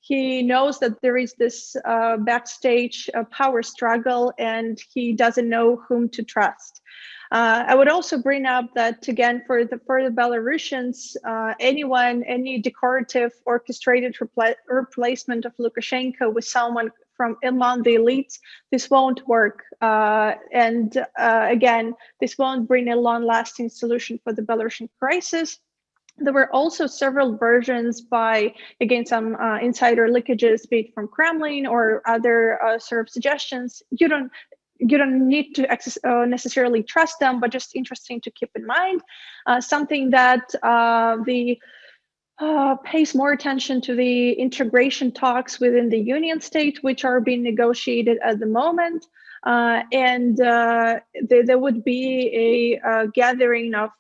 he knows that there is this backstage power struggle, and he doesn't know whom to trust. I would also bring up that, again, for the Belarusians, any decorative orchestrated replacement of Lukashenko with someone from among the elites, this won't work. Again, this won't bring a long-lasting solution for the Belarusian crisis. There were also several versions by, again, some insider leakages, be it from Kremlin or other sort of suggestions. You don't need to necessarily trust them, but just interesting to keep in mind. Something that pays more attention to the integration talks within the Union State, which are being negotiated at the moment. There would be a gathering of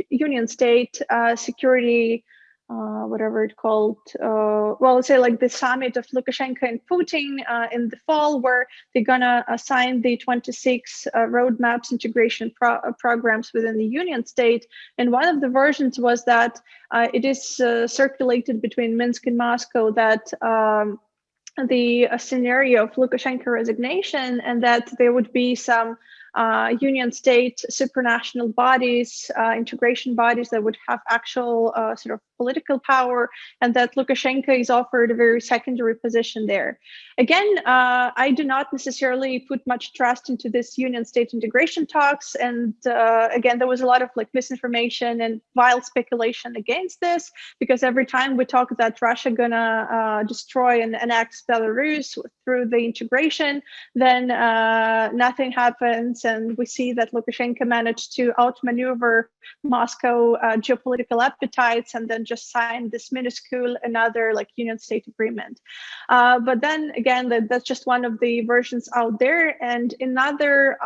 Union State security, whatever it's called, well, let's say like the summit of Lukashenko and Putin in the fall, where they're gonna assign the 26 roadmaps integration programs within the Union State. And one of the versions was that it is circulated between Minsk and Moscow that the scenario of Lukashenko resignation, and that there would be some Union State supranational bodies, integration bodies that would have actual sort of political power, and that Lukashenko is offered a very secondary position there. Again, I do not necessarily put much trust into this Union State integration talks, and again, there was a lot of like misinformation and wild speculation against this, because every time we talk that Russia gonna destroy and annex Belarus through the integration, then nothing happens, and we see that Lukashenko managed to outmaneuver Moscow geopolitical appetites, and then just sign this minuscule another like Union State agreement. But then again, that's just one of the versions out there. And another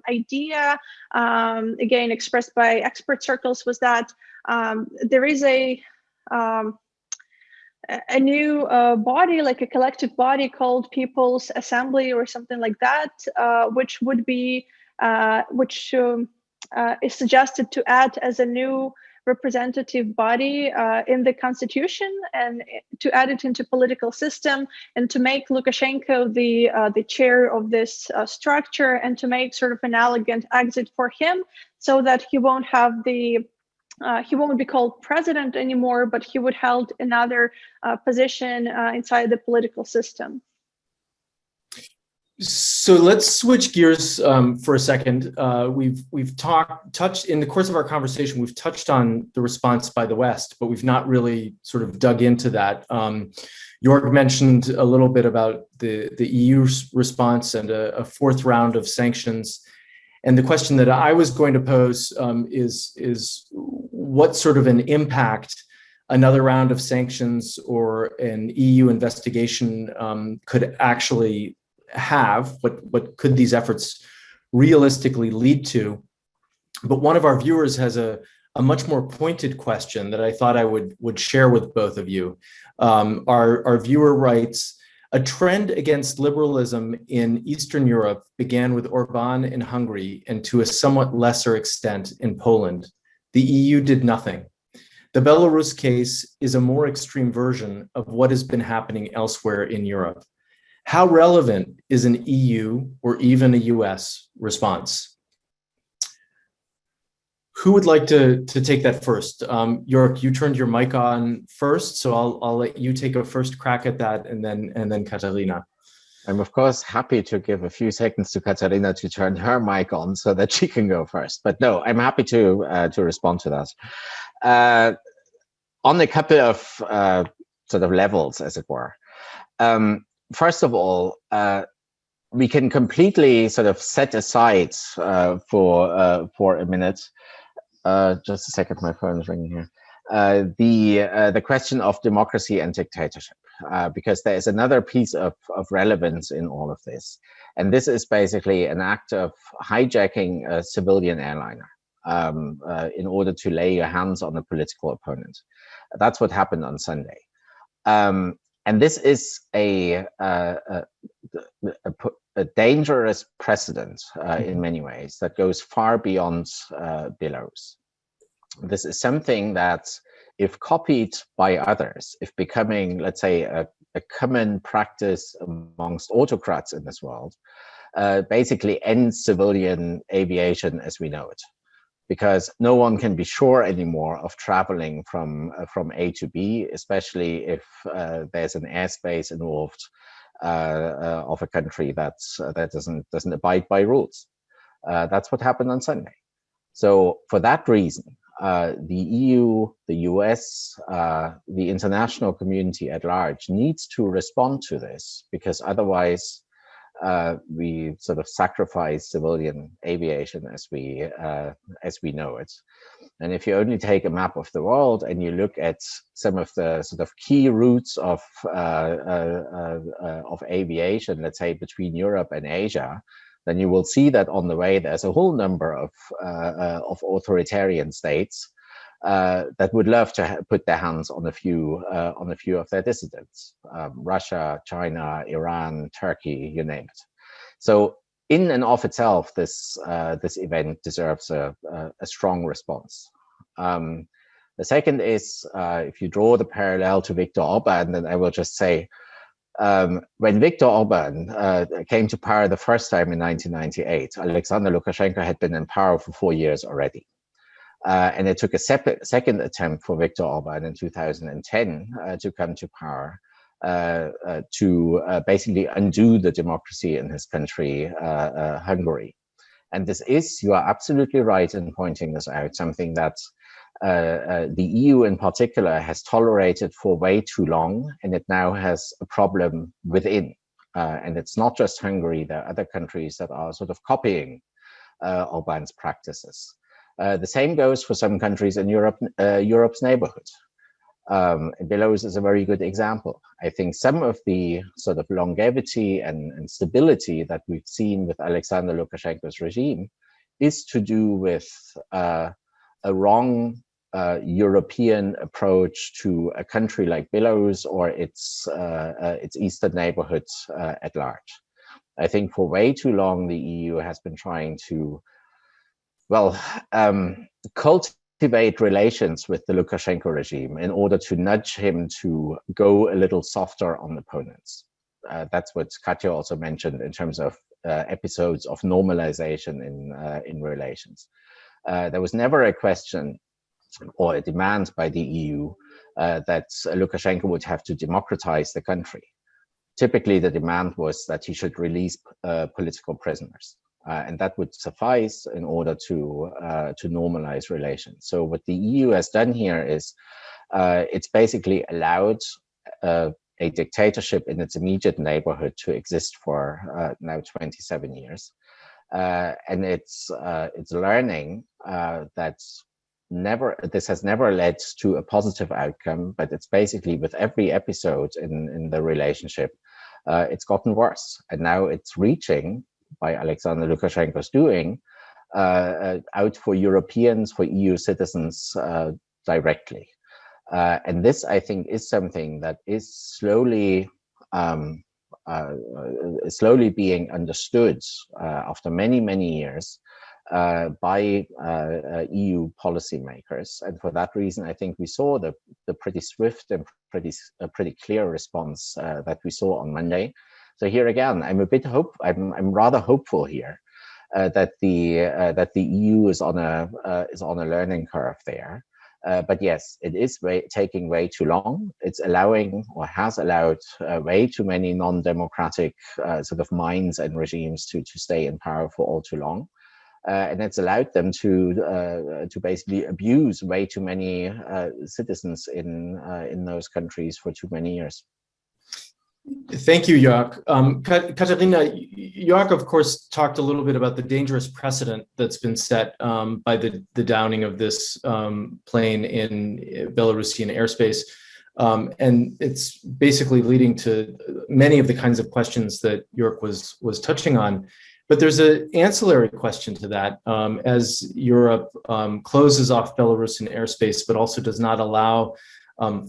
idea, again expressed by expert circles, was that there is a new body, like a collective body called People's Assembly or something like that, which would be is suggested to add as a new representative body in the constitution, and to add it into political system, and to make Lukashenko the chair of this structure, and to make sort of an elegant exit for him, so that he won't have the he won't be called president anymore, but he would hold another position inside the political system. So let's switch gears for a second. We've touched in the course of our conversation, we've touched on the response by the West, but we've not really sort of dug into that. Jörg mentioned a little bit about the EU's response and a fourth round of sanctions. And the question that I was going to pose is what sort of an impact another round of sanctions or an EU investigation could actually have? What could these efforts realistically lead to? But one of our viewers has a much more pointed question that I thought I would share with both of you. Our viewer writes, a trend against liberalism in Eastern Europe began with Orban in Hungary and to a somewhat lesser extent in Poland. The EU did nothing. The Belarus case is a more extreme version of what has been happening elsewhere in Europe. How relevant is an EU or even a US response? Who would like to take that first? Jörg, you turned your mic on first, so I'll let you take a first crack at that, and then Katarina. I'm of course happy to give a few seconds to Katarina to turn her mic on so that she can go first. But no, I'm happy to respond to that. On a couple of sort of levels, as it were. First of all, we can completely sort of set aside for a minute. Just a second, my phone is ringing here. The question of democracy and dictatorship, because there is another piece of relevance in all of this, and this is basically an act of hijacking a civilian airliner in order to lay your hands on a political opponent. That's what happened on Sunday. And this is a dangerous precedent in many ways that goes far beyond Belarus. This is something that, if copied by others, if becoming, let's say, a common practice amongst autocrats in this world, basically ends civilian aviation as we know it. Because no one can be sure anymore of traveling from A to B, especially if there's an airspace involved of a country that doesn't abide by rules. That's what happened on Sunday. So for that reason, the EU, the US, the international community at large needs to respond to this, because otherwise we sort of sacrifice civilian aviation as we know it. And if you only take a map of the world and you look at some of the sort of key routes of aviation, let's say between Europe and Asia, then you will see that on the way there's a whole number of authoritarian states that would love to put their hands on a few of their dissidents: Russia, China, Iran, Turkey, you name it. So, in and of itself, this event deserves a strong response. The second is, if you draw the parallel to Viktor Orban, then I will just say, when Viktor Orban came to power the first time in 1998, Alexander Lukashenko had been in power for 4 years already. And it took a second attempt for Viktor Orban in 2010 to come to power, to basically undo the democracy in his country, Hungary. And this is, you are absolutely right in pointing this out, something that the EU in particular has tolerated for way too long, and it now has a problem within. And it's not just Hungary, there are other countries that are sort of copying Orban's practices. The same goes for some countries in Europe, Europe's neighborhood. Belarus is a very good example. I think some of the sort of longevity and stability that we've seen with Alexander Lukashenko's regime is to do with a wrong European approach to a country like Belarus or its eastern neighborhoods at large. I think for way too long the EU has been trying to, well, cultivate relations with the Lukashenko regime in order to nudge him to go a little softer on opponents. That's what Katja also mentioned in terms of episodes of normalization in relations. There was never a question or a demand by the EU that Lukashenko would have to democratize the country. Typically, the demand was that he should release political prisoners. And that would suffice in order to normalize relations. So what the EU has done here is it's basically allowed a dictatorship in its immediate neighborhood to exist for now 27 years. And it's learning that this has never led to a positive outcome, but it's basically with every episode in the relationship, it's gotten worse. And now it's reaching, by Alexander Lukashenko's doing, out for Europeans, for EU citizens directly. And this, I think, is something that is slowly being understood after many, many years by EU policymakers. And for that reason, I think we saw the pretty swift and pretty clear response that we saw on Monday. So here again, I'm rather hopeful here that the EU is on a learning curve there. But yes, it is taking way too long. It's allowing, or has allowed, way too many non-democratic sort of minds and regimes to stay in power for all too long. And it's allowed them to basically abuse way too many citizens in those countries for too many years. Thank you, Jörg. Katarina, Jörg, of course, talked a little bit about the dangerous precedent that's been set by the downing of this plane in Belarusian airspace. And it's basically leading to many of the kinds of questions that Jörg was touching on. But there's an ancillary question to that. As Europe closes off Belarusian airspace, but also does not allow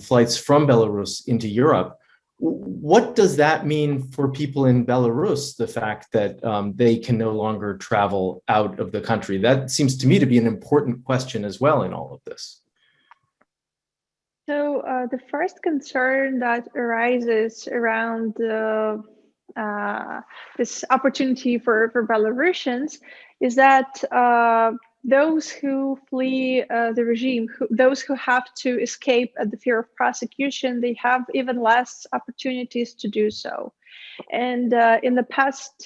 flights from Belarus into Europe, what does that mean for people in Belarus, the fact that they can no longer travel out of the country? That seems to me to be an important question as well in all of this. So the first concern that arises around this opportunity for Belarusians is that those who flee the regime, those who have to escape at the fear of prosecution, they have even less opportunities to do so. And in the past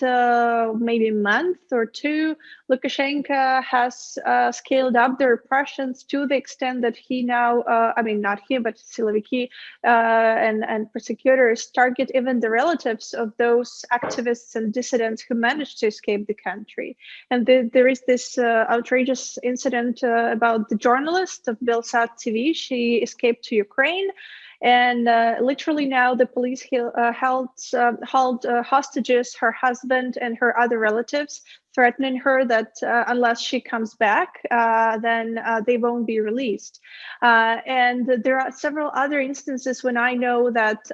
maybe month or two, Lukashenko has scaled up the repressions to the extent that he now, I mean, not he, but Siloviki and prosecutors target even the relatives of those activists and dissidents who managed to escape the country. And there is this outrageous incident about the journalist of Belsat TV. She escaped to Ukraine. And literally now the police held hostages her husband and her other relatives, threatening her that unless she comes back, then they won't be released. And there are several other instances when I know that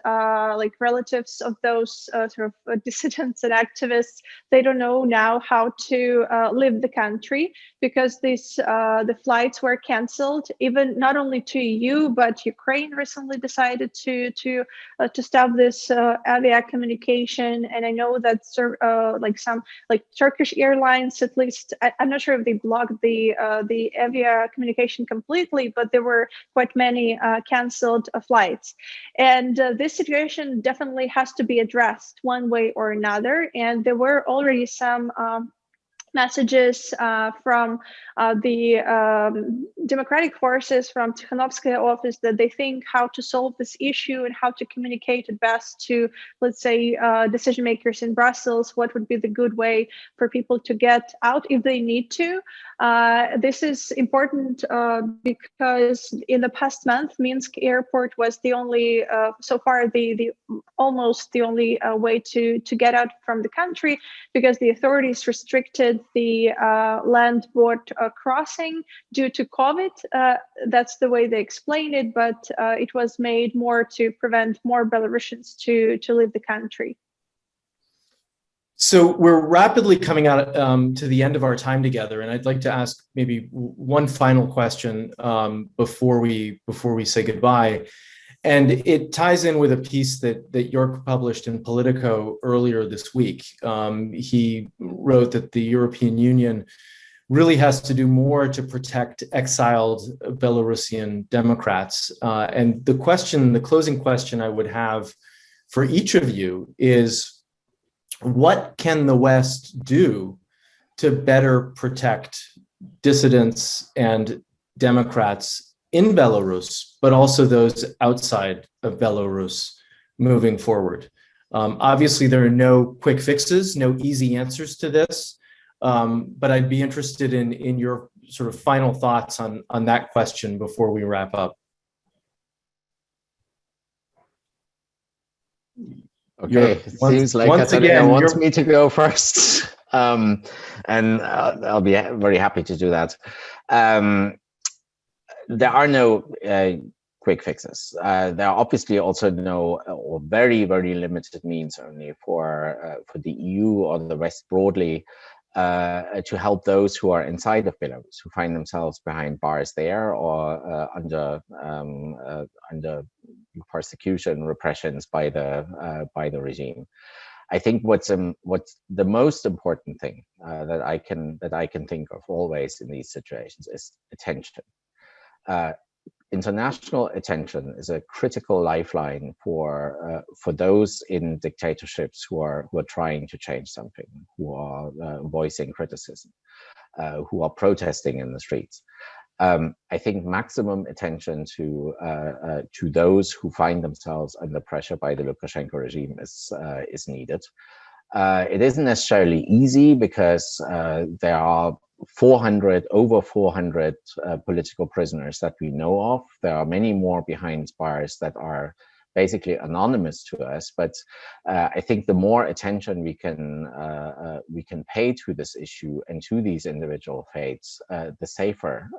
like relatives of those sort of dissidents and activists, they don't know now how to leave the country because the flights were canceled, even not only to EU, but Ukraine recently decided to stop this avia communication. And I know that like some like Turkish airlines, at least I'm not sure if they blocked the avia communication completely, but there were quite many canceled flights. And this situation definitely has to be addressed one way or another. And there were already some messages from the democratic forces from Tikhanovskaya office that they think how to solve this issue and how to communicate it best to, let's say, decision makers in Brussels, what would be the good way for people to get out if they need to. This is important because in the past month, Minsk airport was the only, so far, the almost the only way to get out from the country because the authorities restricted the land border crossing due to COVID. That's the way they explain it, but it was made more to prevent more Belarusians to leave the country. So we're rapidly coming out to the end of our time together, and I'd like to ask maybe one final question before we say goodbye. And it ties in with a piece that York published in Politico earlier this week. He wrote that the European Union really has to do more to protect exiled Belarusian Democrats. And the closing question I would have for each of you is, what can the West do to better protect dissidents and Democrats in Belarus, but also those outside of Belarus moving forward? Obviously, there are no quick fixes, no easy answers to this, but I'd be interested in your sort of final thoughts on that question before we wrap up. Okay, it seems like Katarina wants me to go first, and I'll be very happy to do that. There are no quick fixes. There are obviously also no or very, very limited means only for the EU or the West broadly to help those who are inside of Belarus, who find themselves behind bars there or under persecution, repressions by the regime. I think what's the most important thing that I can think of always in these situations is attention. International attention is a critical lifeline for those in dictatorships who are trying to change something, who are voicing criticism, who are protesting in the streets. I think maximum attention to those who find themselves under pressure by the Lukashenko regime is needed. It isn't necessarily easy because there are over 400 political prisoners that we know of. There are many more behind bars that are basically anonymous to us. But I think the more attention we can pay to this issue and to these individual fates, the safer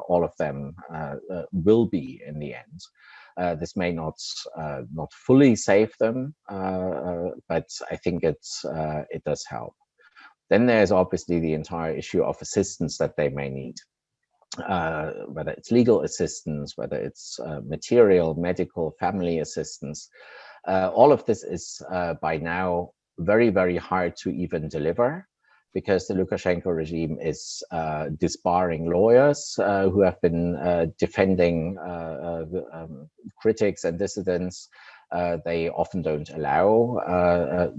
all of them will be in the end. This may not fully save them, but I think it does help. Then there's obviously the entire issue of assistance that they may need, whether it's legal assistance, whether it's material, medical, family assistance. All of this is by now very, very hard to even deliver, because the Lukashenko regime is disbarring lawyers who have been defending critics and dissidents. They often don't allow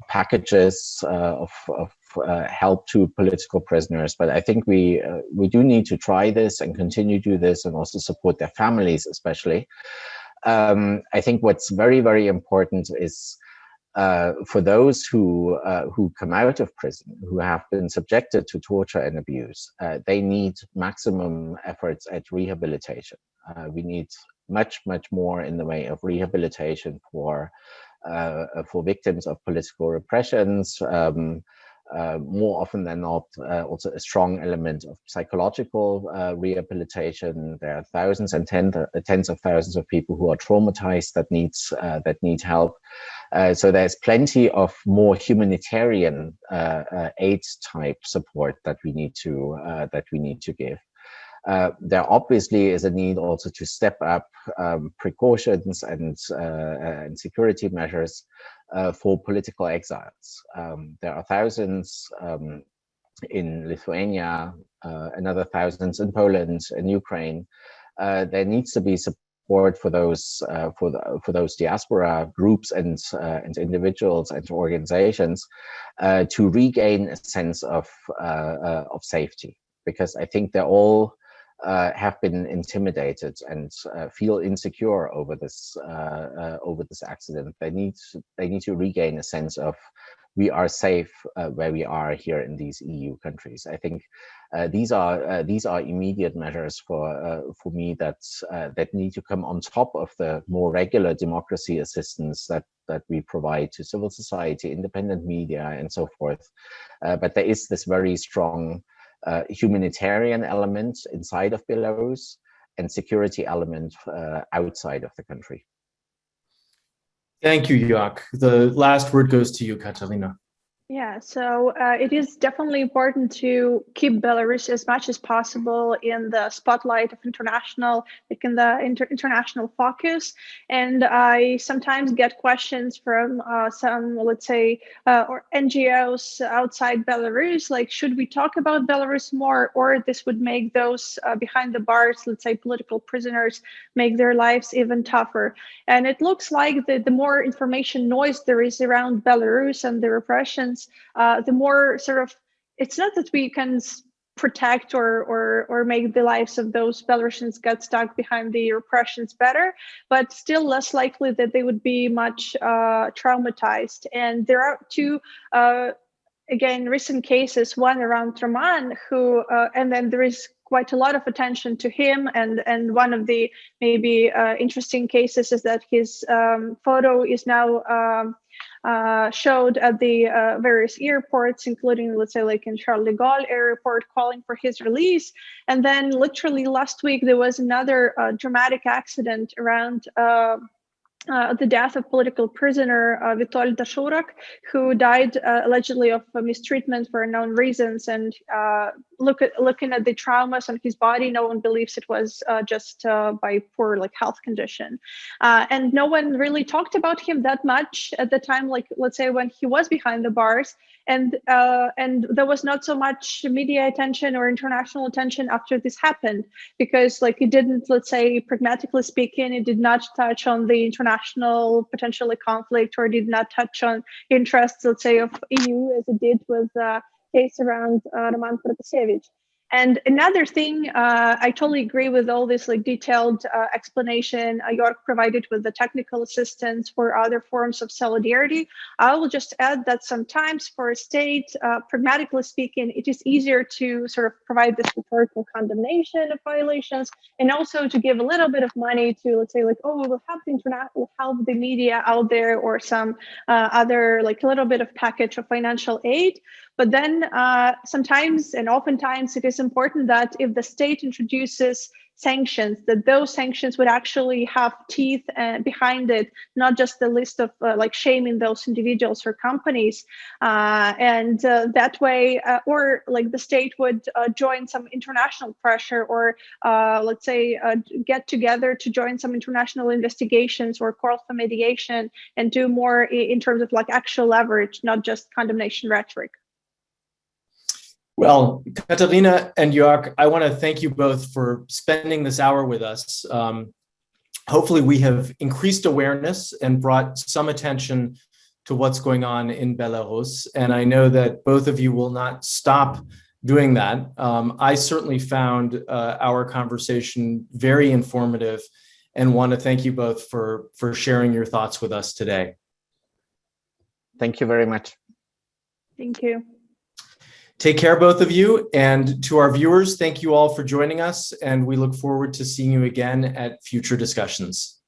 packages of help to political prisoners. But I think we do need to try this and continue to do this, and also support their families, especially. I think what's very, very important is for those who come out of prison, who have been subjected to torture and abuse, they need maximum efforts at rehabilitation. We need much more in the way of rehabilitation for victims of political repressions. More often than not, also a strong element of psychological rehabilitation. There are thousands and tens of thousands of people who are traumatized that need help. So there's plenty of more humanitarian aid type support that we need to give. There obviously is a need also to step up precautions and security measures for political exiles. There are thousands in Lithuania, another thousands in Poland, in Ukraine. There needs to be support for those diaspora groups and individuals and organizations to regain a sense of safety, because I think they're all have been intimidated and feel insecure over this accident. They need to regain a sense of we are safe where we are here in these EU countries. I think these are immediate measures for me that need to come on top of the more regular democracy assistance that we provide to civil society, independent media, and so forth. But there is this very strong humanitarian element inside of Belarus and security element outside of the country. Thank you, Joak. The last word goes to you, Katarina. Yeah, so it is definitely important to keep Belarus as much as possible in the spotlight of international, like in the international focus. And I sometimes get questions from some, let's say, or NGOs outside Belarus, like, should we talk about Belarus more, or this would make those behind the bars, let's say, political prisoners, make their lives even tougher. And it looks like the more information noise there is around Belarus and the repressions, the more sort of, it's not that we can protect or make the lives of those Belarusians get stuck behind the repressions better, but still less likely that they would be much traumatized. And there are two, again, recent cases, one around Raman, who, and then there is quite a lot of attention to him. And one of the maybe interesting cases is that his photo is now showed at the various airports, including, let's say, like in Charles de Gaulle airport, calling for his release. And then literally last week, there was another dramatic accident around the death of political prisoner Witold Dashurak, who died allegedly of mistreatment for unknown reasons. And looking at the traumas on his body, no one believes it was just by poor health condition. And no one really talked about him that much at the time, like, let's say, when he was behind the bars. And there was not so much media attention or international attention after this happened, because it didn't, let's say, pragmatically speaking, it did not touch on the international potentially conflict, or did not touch on interests, let's say, of EU, as it did with the case around Raman Pratasevich. And another thing, I totally agree with all this detailed explanation York provided with the technical assistance for other forms of solidarity. I will just add that sometimes for a state, pragmatically speaking, it is easier to sort of provide this rhetorical condemnation of violations, and also to give a little bit of money to, let's say, oh, we'll help the internet, we'll help the media out there, or some other a little bit of package of financial aid. But then sometimes and oftentimes it is important that if the state introduces sanctions, that those sanctions would actually have teeth behind it, not just the list of like shaming those individuals or companies. And that way, or like the state would join some international pressure, or let's say get together to join some international investigations or call for mediation and do more in terms of like actual leverage, not just condemnation rhetoric. Well, Katarina and Jörg, I want to thank you both for spending this hour with us. Hopefully we have increased awareness and brought some attention to what's going on in Belarus. And I know that both of you will not stop doing that. I certainly found our conversation very informative and want to thank you both for sharing your thoughts with us today. Thank you very much. Thank you. Take care, both of you. And to our viewers, thank you all for joining us. And we look forward to seeing you again at future discussions.